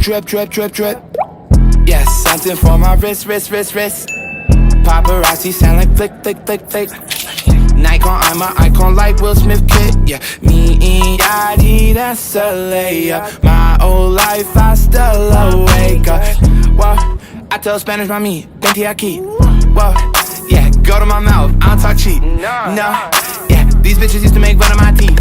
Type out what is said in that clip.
drip, drip, drip, drip. Yeah, something for my wrist, wrist, wrist, wrist. Paparazzi sound like flick, flick, flick, flick. Nikon, I'm an icon like Will Smith kid. Yeah, me and Yachty, that's a layup. My old life, I still awake up. Whoa, I tell Spanish, mami, vente aquí. Whoa, yeah, go to my mouth, I don't talk cheap. No, yeah, these bitches used to make fun of my teeth.